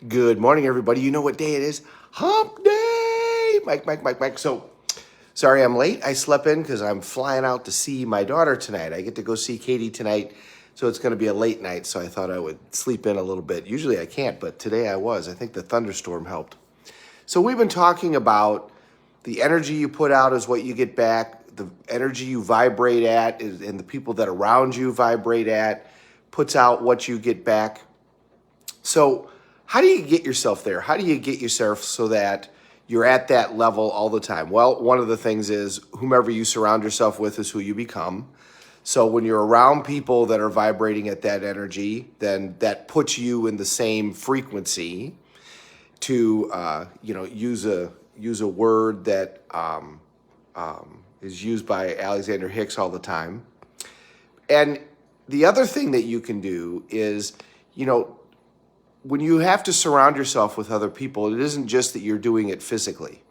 Good morning, everybody. You know what day it is? Hump day! Mike. So, sorry I'm late. I slept in because I'm flying out to see my daughter tonight. I get to go see Katie tonight, so it's going to be a late night, so I thought I would sleep in a little bit. Usually I can't, but today I was. I think the thunderstorm helped. So, we've been talking about the energy you put out is what you get back, the energy you vibrate at, and the people that around you vibrate at puts out what you get back. So, how do you get yourself there? How do you get yourself so that you're at that level all the time? Well, one of the things is whomever you surround yourself with is who you become. So, when you're around people that are vibrating at that energy, then that puts you in the same frequency. To use a word that is used by Alexander Hicks all the time. And the other thing that you can do is, when you have to surround yourself with other people, it isn't just that you're doing it physically.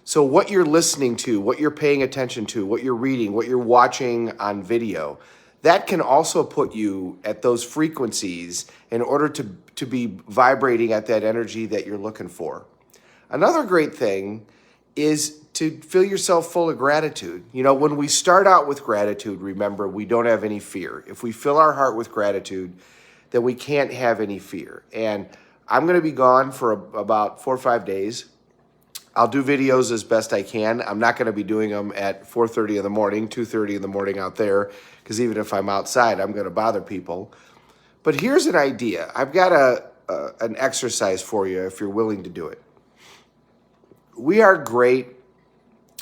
So what you're listening to, what you're paying attention to, what you're reading, what you're watching on video, that can also put you at those frequencies in order to be vibrating at that energy that you're looking for. Another great thing is to fill yourself full of gratitude. When we start out with gratitude, remember, we don't have any fear. If we fill our heart with gratitude, then we can't have any fear. And I'm going to be gone for about 4 or 5 days. I'll do videos as best I can. I'm not going to be doing them at 4:30 in the morning, 2:30 in the morning out there, because even if I'm outside, I'm going to bother people. But here's an idea. I've got an exercise for you if you're willing to do it. We are great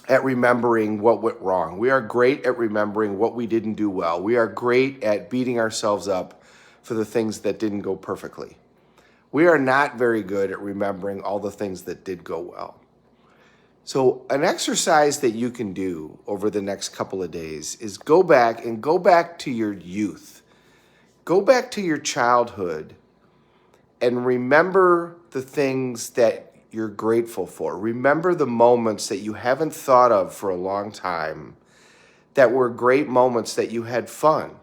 at remembering what went wrong. We are great at remembering what we didn't do well. We are great at beating ourselves up for the things that didn't go perfectly. We are not very good at remembering all the things that did go well. So an exercise that you can do over the next couple of days is go back to your youth. Go back to your childhood and remember the things that you're grateful for. Remember the moments that you haven't thought of for a long time that were great moments that you had fun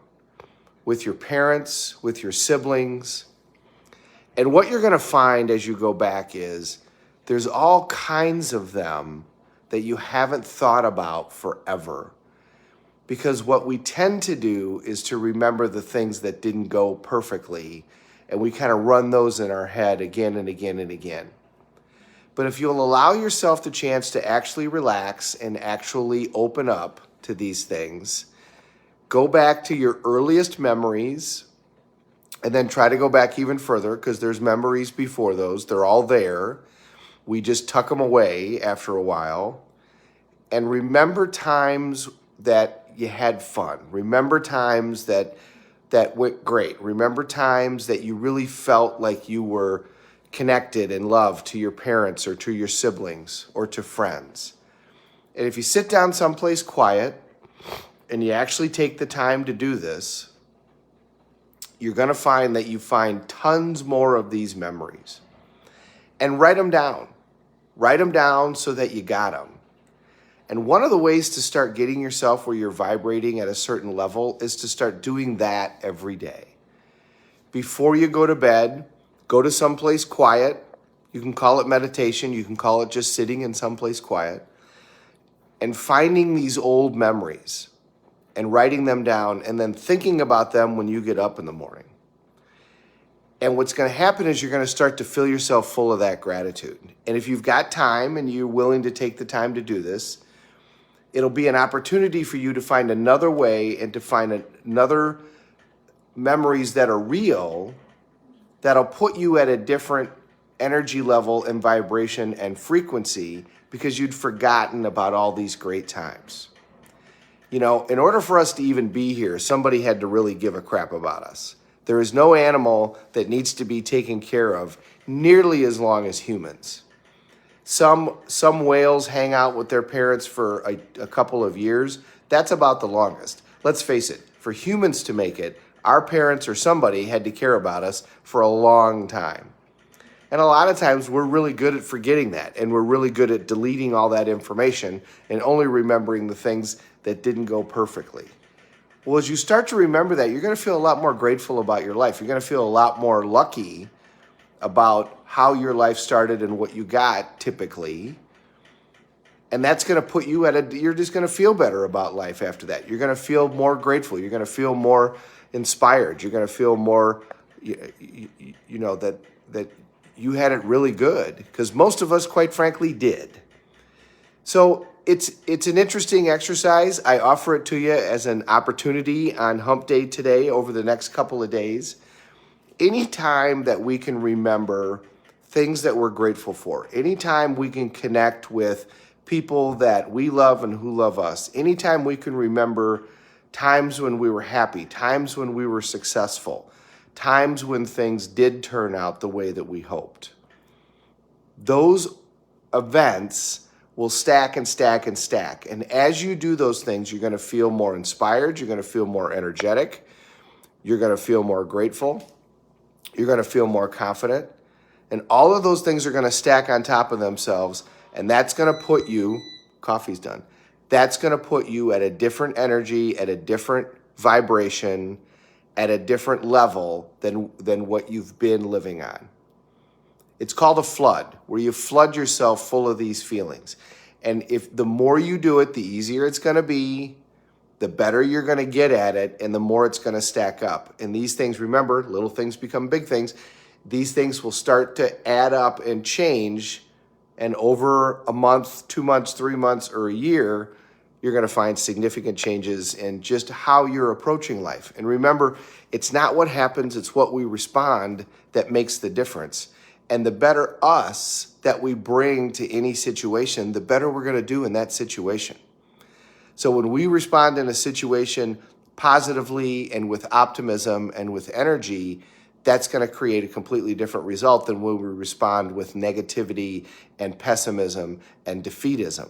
with your parents, with your siblings. And what you're going to find as you go back is there's all kinds of them that you haven't thought about forever. Because what we tend to do is to remember the things that didn't go perfectly, and we kind of run those in our head again and again and again. But if you'll allow yourself the chance to actually relax and actually open up to these things, go back to your earliest memories, and then try to go back even further because there's memories before those. They're all there. We just tuck them away after a while. And remember times that you had fun. Remember times that went great. Remember times that you really felt like you were connected and loved to your parents or to your siblings or to friends. And if you sit down someplace quiet and you actually take the time to do this, you're going to find that you find tons more of these memories. And write them down. Write them down so that you got them. And one of the ways to start getting yourself where you're vibrating at a certain level is to start doing that every day. Before you go to bed, go to someplace quiet. You can call it meditation. You can call it just sitting in someplace quiet. And finding these old memories and writing them down and then thinking about them when you get up in the morning. And what's going to happen is you're going to start to fill yourself full of that gratitude. And if you've got time and you're willing to take the time to do this, it'll be an opportunity for you to find another way and to find another memories that are real that'll put you at a different energy level and vibration and frequency because you'd forgotten about all these great times. In order for us to even be here, somebody had to really give a crap about us. There is no animal that needs to be taken care of nearly as long as humans. Some whales hang out with their parents for a couple of years. That's about the longest. Let's face it, for humans to make it, our parents or somebody had to care about us for a long time. And a lot of times we're really good at forgetting that, and we're really good at deleting all that information and only remembering the things that didn't go perfectly. Well, as you start to remember that, you're going to feel a lot more grateful about your life. You're going to feel a lot more lucky about how your life started and what you got typically. And that's going to put you you're just going to feel better about life after that. You're going to feel more grateful. You're going to feel more inspired. You're going to feel more, that you had it really good, because most of us, quite frankly, did. So it's an interesting exercise. I offer it to you as an opportunity on Hump Day today over the next couple of days. Anytime that we can remember things that we're grateful for, anytime we can connect with people that we love and who love us, anytime we can remember times when we were happy, times when we were successful, times when things did turn out the way that we hoped, those events will stack and stack and stack. And as you do those things, you're going to feel more inspired, you're going to feel more energetic, you're going to feel more grateful, you're going to feel more confident. And all of those things are going to stack on top of themselves. And that's going to put you, coffee's done, that's going to put you at a different energy, at a different vibration, at a different level than what you've been living on. It's called a flood, where you flood yourself full of these feelings. And if the more you do it, the easier it's going to be, the better you're going to get at it, and the more it's going to stack up. And these things, remember, little things become big things. These things will start to add up and change. And over a month, 2 months, 3 months, or a year, you're going to find significant changes in just how you're approaching life. And remember, it's not what happens, it's what we respond that makes the difference. And the better us that we bring to any situation, the better we're going to do in that situation. So when we respond in a situation positively and with optimism and with energy, that's going to create a completely different result than when we respond with negativity and pessimism and defeatism.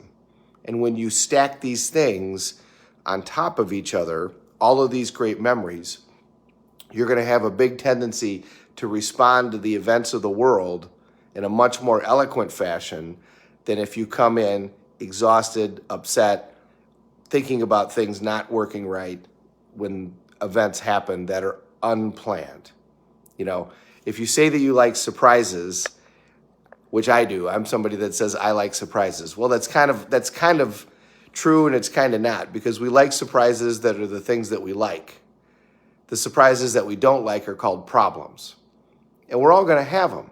And when you stack these things on top of each other, all of these great memories, you're going to have a big tendency to respond to the events of the world in a much more eloquent fashion than if you come in exhausted, upset, thinking about things not working right when events happen that are unplanned. If you say that you like surprises, which I do, I'm somebody that says I like surprises. Well, that's kind of true, and it's kind of not, because we like surprises that are the things that we like. The surprises that we don't like are called problems. And we're all going to have them.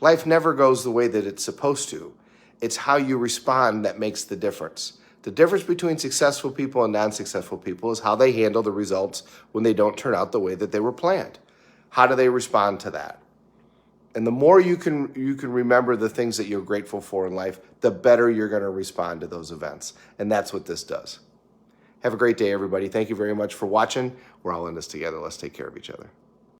Life never goes the way that it's supposed to. It's how you respond that makes the difference. The difference between successful people and non-successful people is how they handle the results when they don't turn out the way that they were planned. How do they respond to that? And the more you can remember the things that you're grateful for in life, the better you're going to respond to those events. And that's what this does. Have a great day, everybody. Thank you very much for watching. We're all in this together. Let's take care of each other.